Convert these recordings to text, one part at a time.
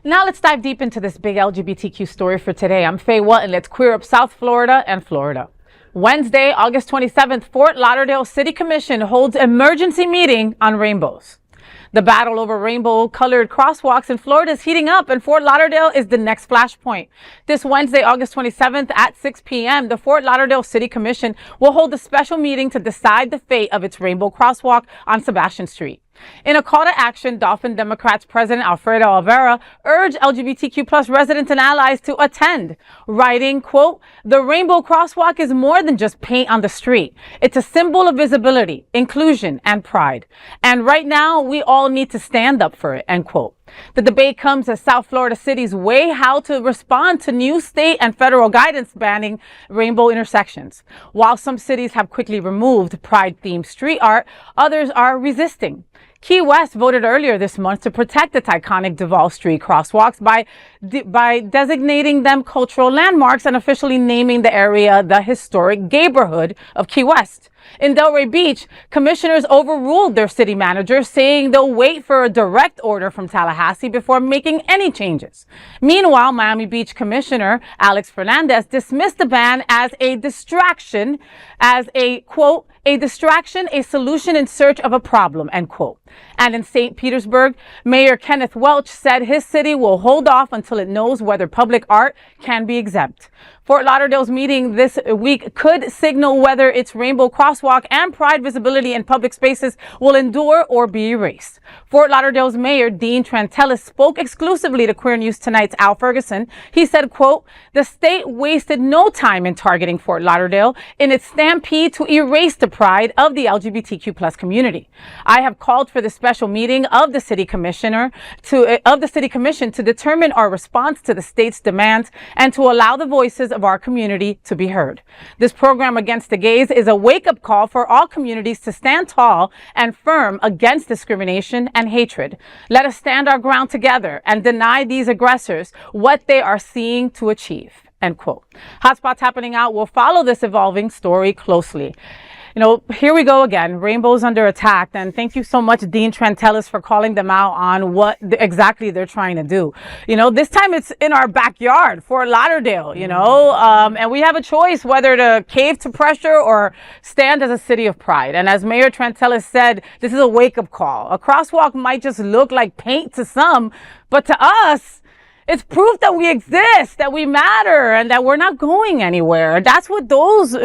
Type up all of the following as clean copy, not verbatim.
Now let's dive deep into this big LGBTQ story for today. I'm Faye Watt, and let's queer up South Florida and Florida. Wednesday, August 27th, Fort Lauderdale City Commission holds emergency meeting on rainbows. The battle over rainbow-colored crosswalks in Florida is heating up, and Fort Lauderdale is the next flashpoint. This Wednesday, August 27th at 6 p.m., the Fort Lauderdale City Commission will hold a special meeting to decide the fate of its rainbow crosswalk on Sebastian Street. In a call to action, Dolphin Democrats President Alfredo Olvera urged LGBTQ plus residents and allies to attend, writing, quote, "The rainbow crosswalk is more than just paint on the street. It's a symbol of visibility, inclusion, and pride. And right now, we all need to stand up for it," end quote. The debate comes as South Florida cities weigh how to respond to new state and federal guidance banning rainbow intersections. While some cities have quickly removed pride-themed street art, others are resisting. Key West voted earlier this month to protect its iconic Duval Street crosswalks by designating them cultural landmarks and officially naming the area the historic Gayborhood of Key West. In Delray Beach, commissioners overruled their city manager, saying they'll wait for a direct order from Tallahassee before making any changes. Meanwhile, Miami Beach Commissioner Alex Fernandez dismissed the ban as a distraction, as a, quote, "a distraction, a solution in search of a problem," end quote. And in St. Petersburg, Mayor Kenneth Welch said his city will hold off until it knows whether public art can be exempt. Fort Lauderdale's meeting this week could signal whether its rainbow crosswalk and pride visibility in public spaces will endure or be erased. Fort Lauderdale's Mayor Dean Trantalis spoke exclusively to Queer News Tonight's Al Ferguson. He said, quote, "The state wasted no time in targeting Fort Lauderdale in its stampede to erase the pride of the LGBTQ plus community. I have called for the special meeting of the City Commission to determine our response to the state's demands and to allow the voices of our community to be heard. This program against the gays is a wake-up call for all communities to stand tall and firm against discrimination and hatred. Let us stand our ground together and deny these aggressors what they are seeking to achieve," end quote. Hotspots happening out will follow this evolving story closely. You know, here we go again, rainbows under attack. And thank you so much, Dean Trantalis, for calling them out on what exactly they're trying to do. You know, this time it's in our backyard, Fort Lauderdale, you know, and we have a choice whether to cave to pressure or stand as a city of pride. And as Mayor Trantalis said, this is a wake-up call. A crosswalk might just look like paint to some, but to us, it's proof that we exist, that we matter, and that we're not going anywhere. That's what those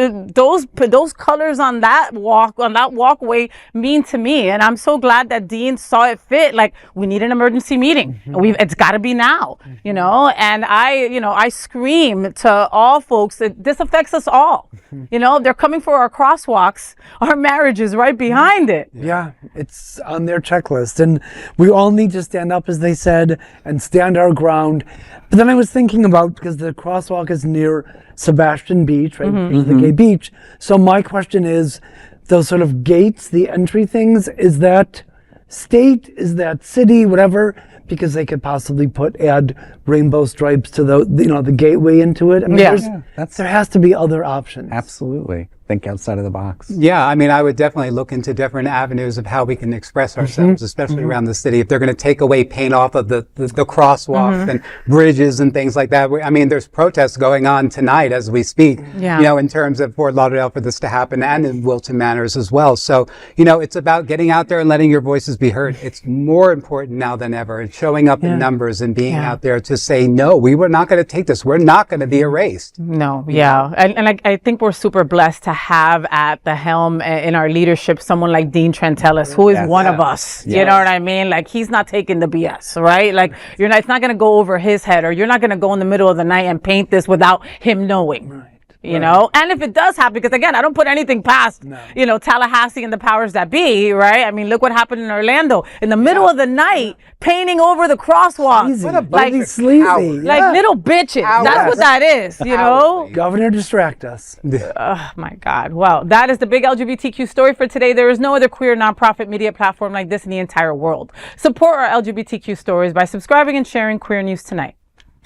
colors on that walkway mean to me. And I'm so glad that Dean saw it fit. Like, we need an emergency meeting. It's got to be now, you know. And I scream to all folks that this affects us all. You know, they're coming for our crosswalks. Our marriage is right behind it. Yeah, it's on their checklist, and we all need to stand up, as they said, and stand our ground. But then I was thinking about, because the crosswalk is near Sebastian Beach, right? The gay beach. So my question is, those sort of gates, the entry things, is that state, is that city, whatever? Because they could possibly add rainbow stripes to the gateway into it. I mean, there has to be other options. Absolutely. Think outside of the box. Yeah, I mean, I would definitely look into different avenues of how we can express ourselves, especially around the city. If they're going to take away paint off of the crosswalks and bridges and things like that. I mean, there's protests going on tonight as we speak, you know, in terms of Fort Lauderdale for this to happen, and in Wilton Manors as well. So, you know, it's about getting out there and letting your voices be heard. It's more important now than ever, and showing up in numbers and being out there to say, no, we were not going to take this. We're not going to be erased. No, and I think we're super blessed to have at the helm in our leadership someone like Dean Trantalis, who is one of us. You know what I mean? Like, he's not taking the BS, right? Like, it's not going to go over his head, or you're not going to go in the middle of the night and paint this without him knowing. You know, and if it does happen, because again, I don't put anything past, you know, Tallahassee and the powers that be, right? I mean, look what happened in Orlando in the middle of the night, painting over the crosswalk. Like sleazy. Like little bitches. That's what that is, you know? Governor, distract us. Oh my God. Well, that is the big LGBTQ story for today. There is no other queer nonprofit media platform like this in the entire world. Support our LGBTQ stories by subscribing and sharing Queer News Tonight.